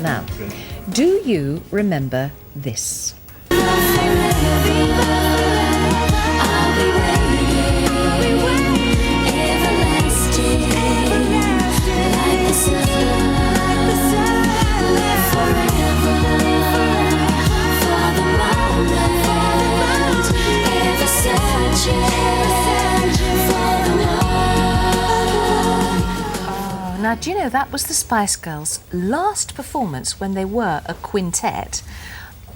Now, do you remember this? Now, do you know that was the Spice Girls' last performance when they were a quintet,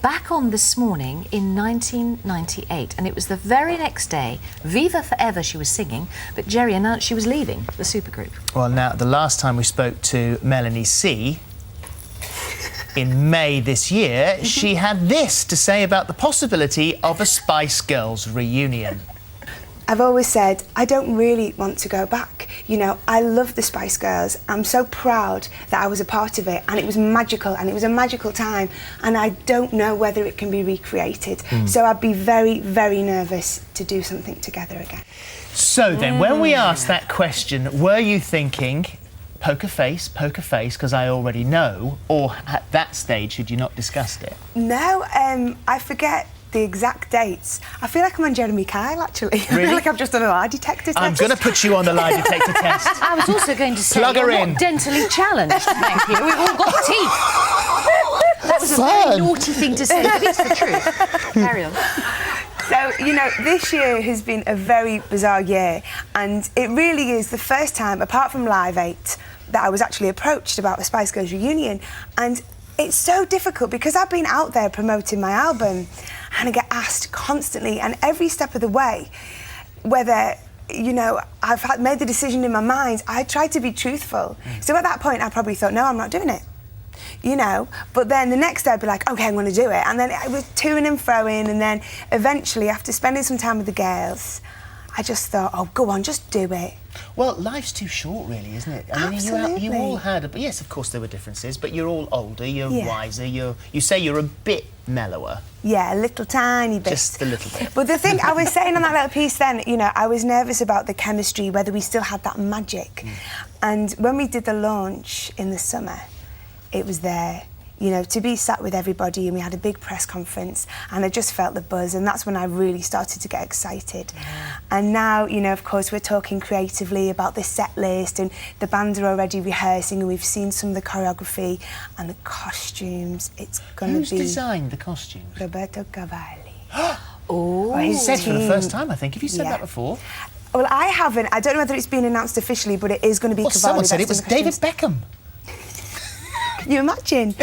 back on This Morning in 1998, and it was the very next day, Viva Forever she was singing, but Jerry announced she was leaving the supergroup. Well, now, the last time we spoke to Melanie C, in May this year, she had this to say about the possibility of a Spice Girls reunion. I've always said, I don't really want to go back. You know, I love the Spice Girls. I'm so proud that I was a part of it, and it was magical, and it was a magical time, and I don't know whether it can be recreated. So I'd be very, very nervous to do something together again. So then, when we asked that question, were you thinking, poker face, because I already know, or at that stage, had you not discussed it? No, I forget the exact dates. I feel like I'm on Jeremy Kyle, actually. Really? I feel like I've just done a lie detector test. I'm going to put you on the lie detector test. I was also going to say, Plug her you're in. not dentally challenged, thank you. We've all got teeth. That was a very naughty thing to say, but it's the truth. Carry on. So, you know, this year has been a very bizarre year, and it really is the first time, apart from Live 8, that I was actually approached about the Spice Girls reunion. And it's so difficult because I've been out there promoting my album, and I get asked constantly, and every step of the way, whether, you know, I've made the decision in my mind, I try to be truthful. So at that point, I probably thought, no, I'm not doing it. You know, but then the next day I'd be like, OK, I'm going to do it. And then it was to-ing and fro-ing, and then eventually, after spending some time with the girls, I just thought, oh, go on, just do it. Well, life's too short, really, isn't it? I Absolutely. mean, you all had... Yes, of course, there were differences, but you're all older, you're Yeah. wiser, you say you're a bit mellower. Yeah, a little tiny bit. Just a little bit. But the thing I was saying on that little piece then, you know, I was nervous about the chemistry, whether we still had that magic. And when we did the launch in the summer, it was there. You know, to be sat with everybody, and we had a big press conference, and I just felt the buzz, and that's when I really started to get excited. And now, you know, of course, we're talking creatively about the set list, and the band are already rehearsing, and we've seen some of the choreography and the costumes. It's going to be... Who's designed the costumes? Roberto Cavalli. Oh, he said for the first time, I think. Have you said that before? Well, I haven't. I don't know whether it's been announced officially, but it is going to be Well, Cavalli. someone said it was David Beckham. Can you imagine?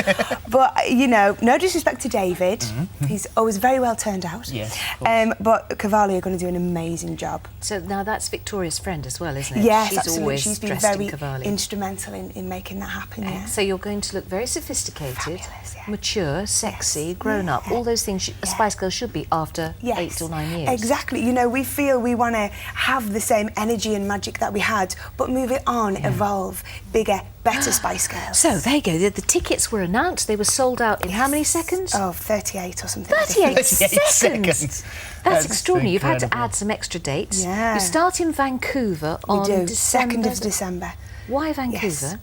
But, you know, no disrespect to David. He's always very well turned out. Yes, of course. But Cavalli are going to do an amazing job. So now that's Victoria's friend as well, isn't it? Yes, She's absolutely. always She's been dressed very in Cavalli. instrumental in making that happen, yeah. So you're going to look very sophisticated, Fabulous, yeah. mature, sexy, grown up, Yeah. all those things a Spice Girl should be after 8 or 9 years. Exactly. You know, we feel we want to have the same energy and magic that we had, but move it on, evolve, bigger, better Spice Girls. So there you go. The tickets were announced. They were sold out in how many seconds? Oh, 38 or something. 38 38 seconds. That's extraordinary. You've had to incredible. add some extra dates. Yeah. You start in Vancouver on We do, December. 2nd of December. Why Vancouver?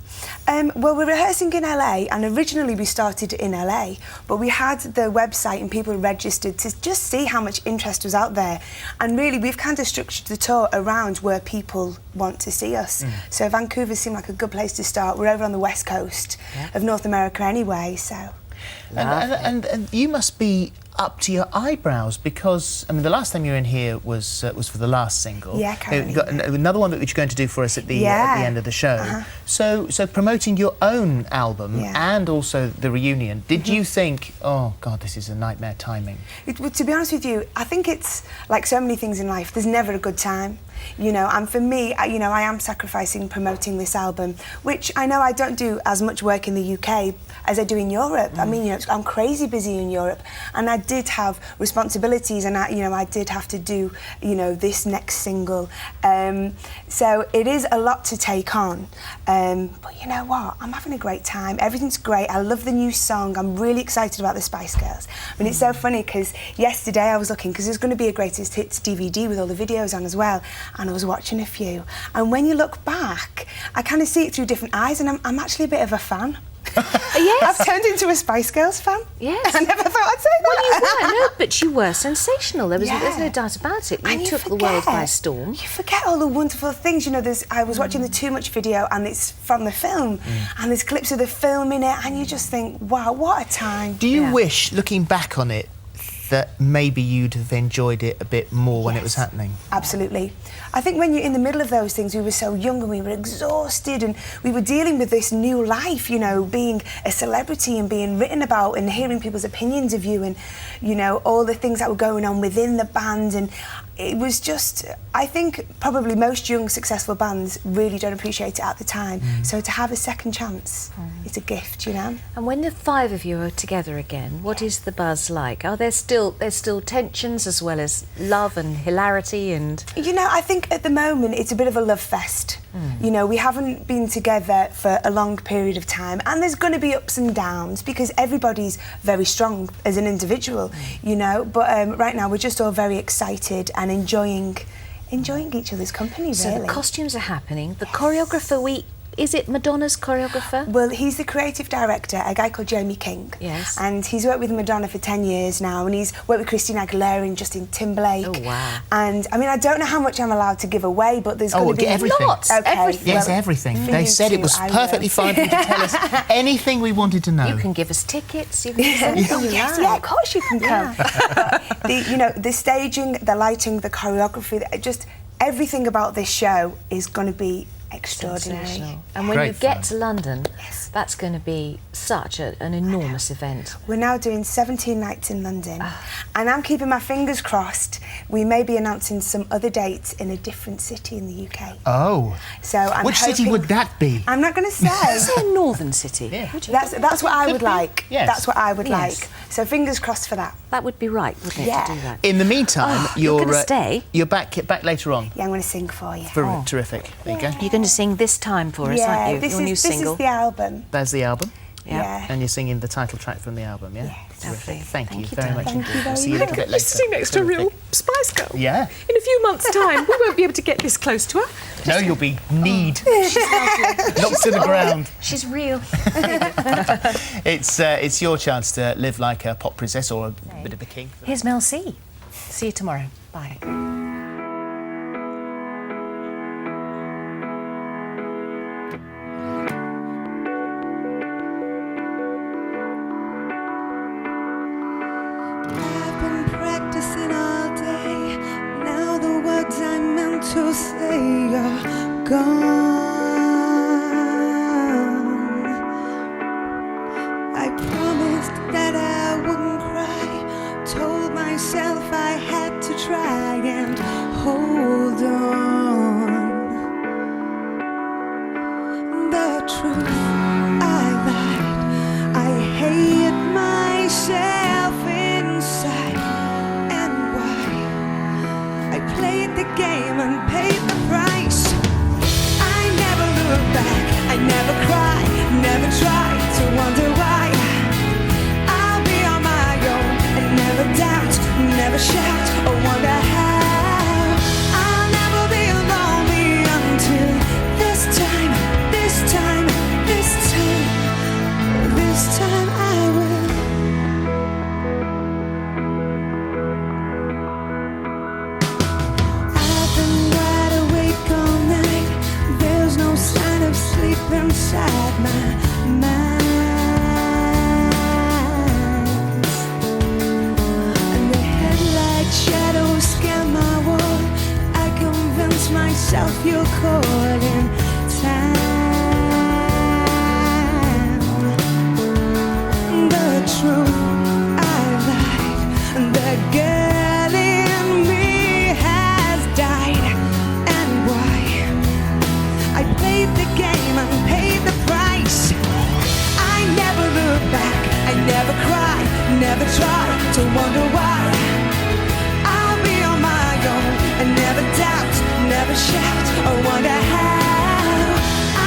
Well, we're rehearsing in LA, and originally we started in LA, but we had the website and people registered to just see how much interest was out there. And really, we've kind of structured the tour around where people want to see us. So Vancouver seemed like a good place to start. We're over on the west coast of North America anyway, so... And you must be up to your eyebrows because, I mean, the last time you were in here was for the last single. Yeah, currently. You've got another one that you're going to do for us at the end of the show. So promoting your own album and also the reunion, did you think, oh, God, this is a nightmare timing? To be honest with you, I think it's like so many things in life, there's never a good time. You know, and for me, you know, I am sacrificing promoting this album, which I know I don't do as much work in the UK as I do in Europe. I mean, you know, I'm crazy busy in Europe, and I did have responsibilities, and I did have to do, you know, this next single. So it is a lot to take on. But you know what? I'm having a great time. Everything's great. I love the new song. I'm really excited about the Spice Girls. I mean, it's so funny because yesterday I was looking, because there's going to be a greatest hits DVD with all the videos on as well, and I was watching a few. And when you look back, I kind of see it through different eyes, and I'm actually a bit of a fan. Yes. I've turned into a Spice Girls fan. Yes. I never thought I'd say that. Well, you were, no, but you were sensational. There's no Yeah. doubt about it. And You took the world by storm. You forget all the wonderful things. You know, I was watching the Too Much video, and it's from the film, and there's clips of the film in it, and you just think, wow, what a time. Do you Yeah. wish, looking back on it, that maybe you'd have enjoyed it a bit more when it was Yes. happening? Absolutely. I think when you're in the middle of those things, we were so young and we were exhausted, and we were dealing with this new life, you know, being a celebrity and being written about and hearing people's opinions of you, and, you know, all the things that were going on within the band. And it was just, I think probably most young successful bands really don't appreciate it at the time. So to have a second chance is a gift, you know. And when the five of you are together again, what is the buzz like? Are there's still tensions as well as love and hilarity and... You know, I think at the moment it's a bit of a love fest. You know, we haven't been together for a long period of time, and there's going to be ups and downs because everybody's very strong as an individual, you know. But right now we're just all very excited and enjoying each other's company, So really. the costumes are happening. The choreographer, is it Madonna's choreographer? Well, he's the creative director, a guy called Jamie King. Yes. And he's worked with Madonna for 10 years now, and he's worked with Christina Aguilera and Justin Timberlake. Oh, wow. And, I mean, I don't know how much I'm allowed to give away, but there's going to be... everything. Lots. Okay, Everything. Yes, well, everything. for They you said it two, was I perfectly will. fine for you to tell us anything we wanted to know. You can give us tickets. You can give us anything you Yes, like. yeah, of course you can come. But the staging, the lighting, the choreography, just everything about this show is going to be extraordinary. Sensational. And when Great you get fun. to London, Yes. that's going to be such an enormous event. We're now doing 17 nights in London, and I'm keeping my fingers crossed. We may be announcing some other dates in a different city in the UK. Oh. So I'm Which city hoping- would that be? I'm not going to say. Say a northern city. Yeah. Would you? That's what I Could would be. like. Yes. That's what I would Yes. like. So fingers crossed for that. That would be right, wouldn't it, Yeah. to do that? In the meantime, Oh, you're gonna uh, stay? You're back later on. Yeah, I'm going to sing for you. Terrific. There you go. You're going to sing This Time for us, Yeah, aren't you? this Your new is single. the album. There's the album. Yeah. And you're singing the title track from the album, yeah? Yes. Terrific. Lovely. Thank you Thank you, very darling. much Thank you indeed. very I'll see you a little much. bit later. Sitting next to a real Terrific. Spice Girl. Yeah. In a few months' time, we won't be able to get this close to her. No, you'll be knocked to the ground. She's real. It's your chance to live like a pop princess or a bit of a king. Here's Mel C. See you tomorrow. Bye. I've been practicing all day. Now the words I meant to say are gone. I promised that I wouldn't cry. Told myself I had to try and hold on. The truth, I lied. I hate myself inside. And why? I played the game and paid the price. I never look back, I never cry, never try to wonder why. I'll be on my own and never doubt, never shout or wonder how. I'll never be lonely until this time, this time, this time, this time I will. I've been wide awake all night. There's no sign of sleep inside my mind. And the headlight shadows scan my wall. I convince myself you're calling time. The truth, I lied. The girl in me has died. And why? I played the game and paid the price. I never look back, I never cry, never try to wonder why. I'll be on my own and never doubt, never shout or wonder how.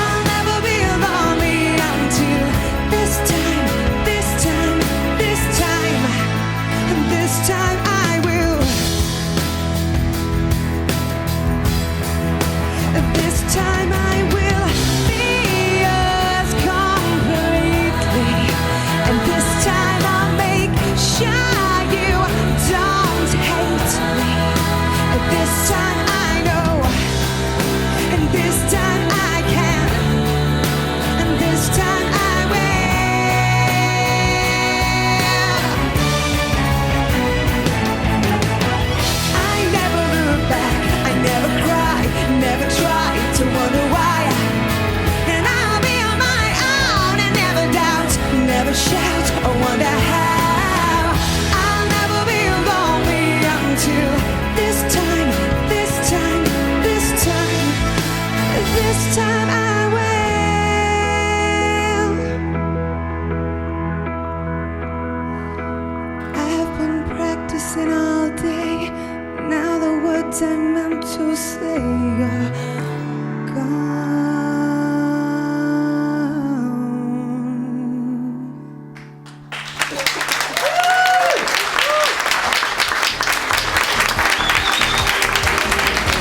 I'll never be lonely until this time, this time, this time, and this time I will. This time I will be yours completely. words I meant to say are gone.